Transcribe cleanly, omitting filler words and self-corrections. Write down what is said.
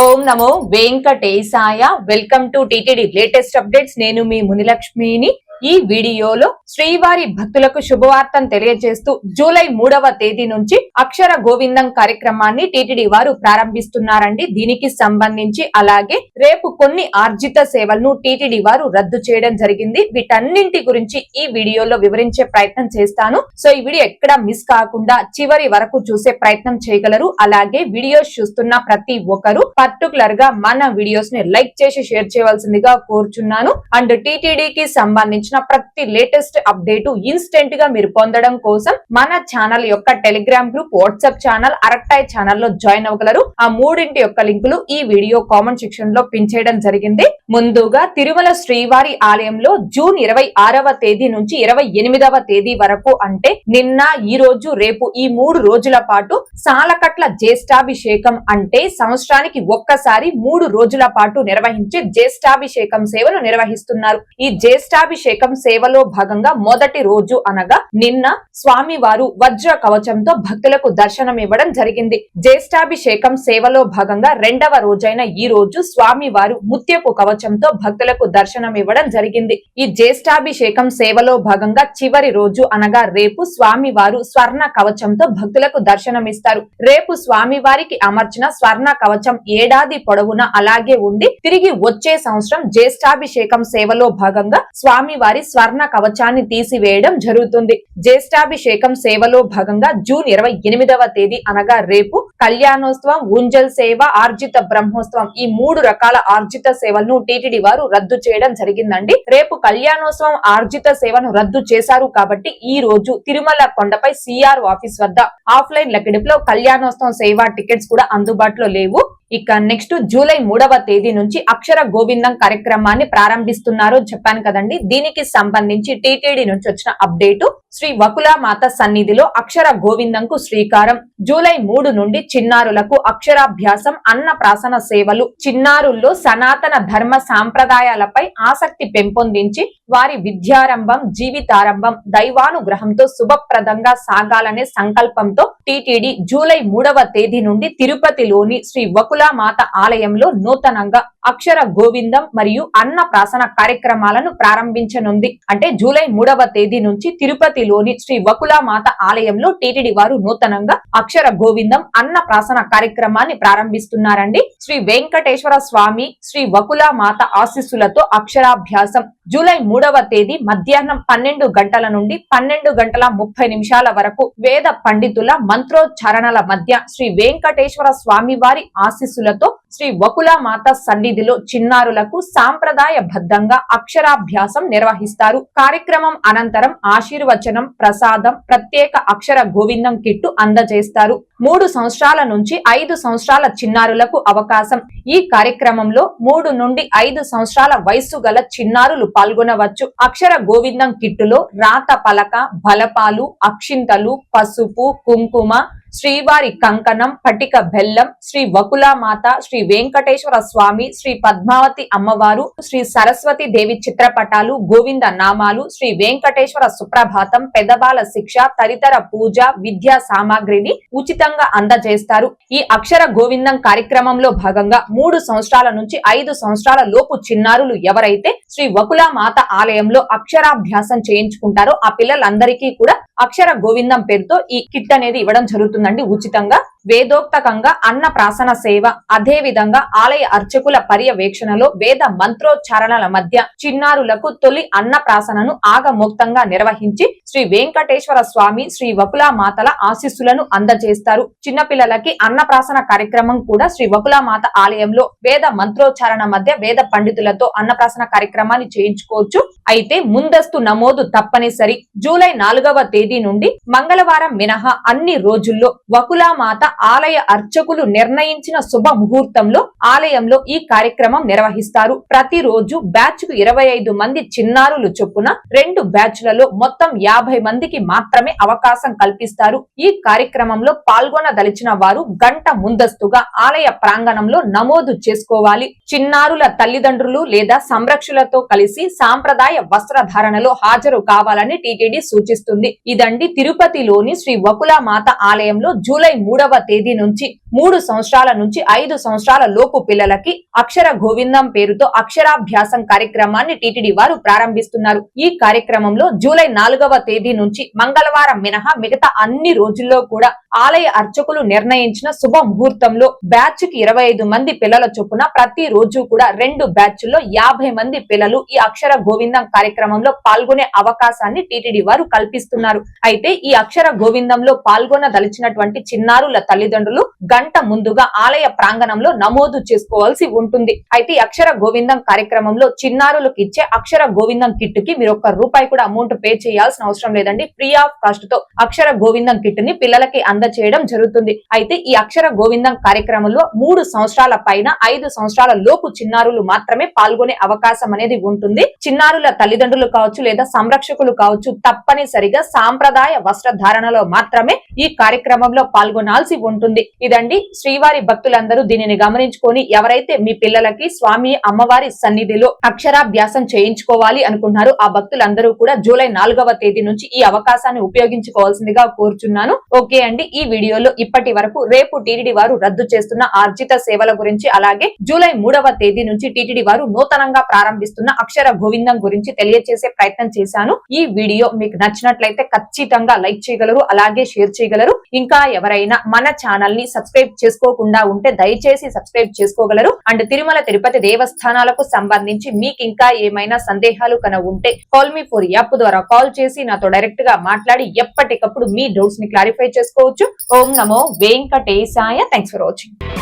Om Namo Venkatesaya. Welcome to TTD latest updates. నేను మీ మునిలక్ష్మిని. ఈ వీడియోలో శ్రీవారి భక్తులకు శుభవార్తను తెలియజేస్తూ జూలై 3వ తేదీ నుంచి అక్షర గోవిందం కార్యక్రమాన్ని టిటిడి వారు ప్రారంభిస్తున్నారండి. దీనికి సంబంధించి అలాగే రేపు కొన్ని ఆర్జిత సేవలను టిటిడి వారు రద్దు చేయడం జరిగింది. వీటన్నింటి గురించి ఈ వీడియోలో వివరించే ప్రయత్నం చేస్తాను. సో ఈ వీడియో ఎక్కడ మిస్ కాకుండా చివరి వరకు చూసే ప్రయత్నం చేయగలరు. అలాగే వీడియోస్ చూస్తున్న ప్రతి ఒక్కరు పర్టికులర్ గా మన వీడియోస్ ని లైక్ చేసి షేర్ చేయవలసిందిగా కోరుచున్నాను. అండ్ టిటిడికి సంబంధించిన ప్రతి లేటెస్ట్ అప్డేట్ ఇన్స్టెంట్ గా మీరు పొందడం కోసం మన ఛానల్ యొక్క Telegram group, WhatsApp channel, Arattai channel లో జాయిన్ అవ్వగలరు. ఆ మూడింటి యొక్క లింకులు ఈ వీడియో కామెంట్ సెక్షన్ లో పిన్ చేయడం జరిగింది. ముందుగా తిరుమల శ్రీవారి ఆలయంలో జూన్ 26వ తేదీ నుంచి 28వ తేదీ వరకు, అంటే నిన్న, ఈ రోజు, రేపు ఈ 3 రోజుల పాటు సాలకట్ల జ్యేష్ఠాభిషేకం, అంటే సంవత్సరానికి ఒక్కసారి 3 రోజుల పాటు నిర్వహించే జ్యేష్ఠాభిషేకం సేవను నిర్వహిస్తున్నారు. ఈ జ్యేష్ఠాభిషేకం సేవలో భాగంగా మొదటి రోజు అనగా నిన్న స్వామివారు వజ్ర కవచంతో భక్తులకు దర్శనం ఇవ్వడం జరిగింది. జ్యేష్ఠాభిషేకం సేవలో భాగంగా రెండవ రోజైన ఈ రోజు స్వామివారు ముత్యపు కవచంతో భక్తులకు దర్శనం ఇవ్వడం జరిగింది. ఈ జ్యేష్ఠాభిషేకం సేవలో భాగంగా చివరి రోజు అనగా రేపు స్వామివారు స్వర్ణ కవచంతో భక్తులకు దర్శనమిస్తారు. రేపు స్వామివారికి అమర్చిన స్వర్ణ కవచం ఏడాది పొడవునా అలాగే ఉండి తిరిగి వచ్చే సంవత్సరం జ్యేష్ఠాభిషేకం సేవలో భాగంగా స్వామివారి స్వర్ణ కవచాన్ని తీసివేయడం జరుగుతుంది. జ్యేష్ఠాభిషేకం సేవలో భాగంగా జూన్ 28వ తేదీ అనగా రేపు కళ్యాణోత్సవం, ఉంజల్ సేవ, ఆర్జిత బ్రహ్మోత్సవం, ఈ 3 రకాల ఆర్జిత సేవలను టిటిడి వారు రద్దు చేయడం జరిగిందండి. రేపు కళ్యాణోత్సవం, ఆర్జిత సేవను రద్దు చేశారు కాబట్టి ఈ రోజు తిరుమల కొండపై సిఆర్ ఆఫీస్ వద్ద ఆఫ్లైన్ లెక్కిడిపులో కళ్యాణోత్సవం సేవ టికెట్స్ కూడా అందుబాటులో లేవు. ఇక నెక్స్ట్ జూలై 3వ తేదీ నుంచి అక్షర గోవిందం కార్యక్రమాన్ని ప్రారంభిస్తున్నారు చెప్పాను కదండి. దీనికి సంబంధించి టిటిడి నుంచి వచ్చిన అప్డేట్, శ్రీ వకులామాత సన్నిధిలో అక్షర గోవిందంకు శ్రీకారం. జూలై 3 నుండి చిన్నారులకు అక్షరాభ్యాసం, అన్నప్రాసన సేవలు, చిన్నారుల్లో సనాతన ధర్మ సాంప్రదాయాలపై ఆసక్తి పెంపొందించి వారి విద్యారంభం, జీవితారంభం దైవానుగ్రహంతో శుభప్రదంగా సాగాలనే సంకల్పంతో టిటిడి జూలై 3వ తేదీ నుండి తిరుపతిలోని శ్రీ వకులామాత ఆలయంలో నూతనంగా అక్షర గోవిందం మరియు అన్నప్రాసన కార్యక్రమాలను ప్రారంభించనుంది. అంటే జూలై 3వ తేదీ నుంచి తిరుపతిలోని శ్రీ వకులామాత ఆలయంలో టిటిడి వారు నూతనంగా అక్షర గోవిందం, అన్నప్రాసన కార్యక్రమాన్ని ప్రారంభిస్తున్నారండి. శ్రీ వెంకటేశ్వర స్వామి, శ్రీ వకులామాత ఆశీస్సులతో అక్షరాభ్యాసం జూలై 3వ తేదీ మధ్యాహ్నం 12 గంటల నుండి 12:30 వరకు వేద పండితుల మంత్రోచ్చారణల మధ్య శ్రీ వెంకటేశ్వర స్వామి వారి ఆశీస్సులతో శ్రీ వకులామాత సన్నిధిలో చిన్నారులకు సాంప్రదాయ బద్ధంగా అక్షరాభ్యాసం నిర్వహిస్తారు. కార్యక్రమం అనంతరం ఆశీర్వచనం, ప్రసాదం, ప్రత్యేక అక్షర గోవిందం కిట్టు అందజేస్తారు. 3 సంవత్సరాల నుంచి 5 సంవత్సరాల చిన్నారులకు అవకాశం. ఈ కార్యక్రమంలో 3 నుండి 5 సంవత్సరాల వయస్సు గల చిన్నారులు పాల్గొనవచ్చు. అక్షర గోవిందం కిట్టులో రాత పలక, బలపాలు, అక్షింతలు, పసుపు, కుంకుమ, శ్రీవారి కంకణం, పటిక బెల్లం, శ్రీ వకులామాత, శ్రీ వెంకటేశ్వర స్వామి, శ్రీ పద్మావతి అమ్మవారు, శ్రీ సరస్వతి దేవి చిత్రపటాలు, గోవింద నామాలు, శ్రీ వెంకటేశ్వర సుప్రభాతం, పెదబాల శిక్ష తదితర పూజ విద్యా సామాగ్రిని ఉచితంగా అందజేస్తారు. ఈ అక్షర గోవిందం కార్యక్రమంలో భాగంగా 3 సంవత్సరాల నుంచి 5 సంవత్సరాల లోపు చిన్నారులు ఎవరైతే శ్రీ వకులామాత ఆలయంలో అక్షరాభ్యాసం చేయించుకుంటారో ఆ పిల్లలందరికీ కూడా అక్షర గోవిందం పేరుతో ఈ కిట్ అనేది ఇవ్వడం జరుగుతుందండి ఉచితంగా. వేదోక్తకంగా అన్న ప్రాసన సేవ, అదే విధంగా ఆలయ అర్చకుల పర్యవేక్షణలో వేద మంత్రోచ్చారణల మధ్య చిన్నారులకు తొలి అన్న ప్రాసనను ఆగమోక్తంగా నిర్వహించి శ్రీ వెంకటేశ్వర స్వామి, శ్రీ వకులామాతల ఆశీస్సులను అందజేస్తారు. చిన్నపిల్లలకి అన్న ప్రాసన కార్యక్రమం కూడా శ్రీ వకులామాత ఆలయంలో వేద మంత్రోచ్చారణ మధ్య వేద పండితులతో అన్నప్రాసన కార్యక్రమాన్ని చేయించుకోవచ్చు. అయితే ముందస్తు నమోదు తప్పనిసరి. జూలై 4వ తేదీ నుండి మంగళవారం మినహా అన్ని రోజుల్లో వకులామాత ఆలయ అర్చకులు నిర్ణయించిన శుభ ముహూర్తంలో ఆలయంలో ఈ కార్యక్రమం నిర్వహిస్తారు. ప్రతిరోజు బ్యాచ్ కు 25 మంది చిన్నారులు చొప్పున 2 బ్యాచ్లలో మొత్తం 50 మందికి మాత్రమే అవకాశం కల్పిస్తారు. ఈ కార్యక్రమంలో పాల్గొనదలిచిన వారు గంట ముందస్తుగా ఆలయ ప్రాంగణంలో నమోదు చేసుకోవాలి. చిన్నారుల తల్లిదండ్రులు లేదా సంరక్షకులతో భక్తులతో కలిసి సాంప్రదాయ వస్త్రధారణలో హాజరు కావాలని టీటీడీ సూచిస్తుంది. ఇదండి తిరుపతిలోని శ్రీ వకులామాత ఆలయంలో జూలై 3వ తేదీ నుంచి 3 సంవత్సరాల నుంచి 5 సంవత్సరాల లోపు పిల్లలకి అక్షర గోవిందం పేరుతో అక్షరాభ్యాసం కార్యక్రమాన్ని టీటీడీ వారు ప్రారంభిస్తున్నారు. ఈ కార్యక్రమంలో జూలై 4వ తేదీ నుంచి మంగళవారం మినహా మిగతా అన్ని రోజుల్లో కూడా ఆలయ అర్చకులు నిర్ణయించిన శుభ ముహూర్తంలో బ్యాచ్ కి 25 మంది పిల్లల చొప్పున ప్రతి రోజు కూడా 2 బ్యాచ్ల్లో 50 మంది పిల్లలు ఈ అక్షర గోవిందం కార్యక్రమంలో పాల్గొనే అవకాశాన్ని టీటీడీ వారు కల్పిస్తున్నారు. అయితే ఈ అక్షర గోవిందంలో పాల్గొనదలిచినటువంటి చిన్నారుల తల్లిదండ్రులు గంట ముందుగా ఆలయ ప్రాంగణంలో నమోదు చేసుకోవాల్సి ఉంటుంది. అయితే ఈ అక్షర గోవిందం కార్యక్రమంలో చిన్నారులకు ఇచ్చే అక్షర గోవిందం కిట్ కి మీరు ₹1 కూడా అమౌంట్ పే చేయాల్సిన అవసరం లేదండి. ఫ్రీ ఆఫ్ కాస్ట్ తో అక్షర గోవిందం కిట్ ని పిల్లలకి అందచేయడం జరుగుతుంది. అయితే ఈ అక్షర గోవిందం కార్యక్రమంలో 3 సంవత్సరాల పైన 5 సంవత్సరాల లోపు చిన్నారులు మాత్రమే పాల్గొనే అవకాశం అనేది ఉంటుంది. చిన్నారుల తల్లిదండ్రులు కావచ్చు లేదా సంరక్షకులు కావచ్చు తప్పనిసరిగా సాంప్రదాయ వస్త్రధారణలో మాత్రమే ఈ కార్యక్రమంలో పాల్గొనాల్సి ఉంటుంది. ఇదండి శ్రీవారి భక్తులందరూ దీనిని గమనించుకొని ఎవరైతే మీ పిల్లలకి స్వామి అమ్మవారి సన్నిధిలో అక్షరాభ్యాసం చేయించుకోవాలి అనుకుంటున్నారో ఆ భక్తులందరూ కూడా జూలై 4వ తేదీ నుంచి ఈ అవకాశాన్ని ఉపయోగించుకోవాల్సిందిగా కోరుచున్నాను. ఓకే అండి, ఈ వీడియోలో ఇప్పటి వరకు రేపు టీటీడీ వారు రద్దు చేస్తున్న ఆర్జిత సేవల గురించి అలాగే జూలై 3వ తేదీ నుంచి టీటీడీ వారు నూతనంగా ప్రారంభిస్తున్న అక్షర గోవిందం గురించి తెలియజేసే ప్రయత్నం చేశాను. ఈ వీడియో మీకు నచ్చినట్లయితే ఖచ్చితంగా లైక్ చేయగలరు, అలాగే షేర్ చేయగలరు. ఇంకా ఎవరైనా మన ఛానల్ ని సబ్స్క్రైబ్ చేసుకోకుండా ఉంటే దయచేసి సబ్స్క్రైబ్ చేసుకోగలరు. అండ్ తిరుమల తిరుపతి దేవస్థానాలకు సంబంధించి మీకు ఇంకా ఏమైనా సందేహాలు కన ఉంటే కాల్ మీ ఫర్ యాప్ ద్వారా కాల్ చేసి నాతో డైరెక్ట్ గా మాట్లాడి ఎప్పటికప్పుడు మీ డౌట్స్ ని క్లారిఫై చేసుకోవచ్చు. ఓం నమో వెంకటేశాయ. Thanks for watching.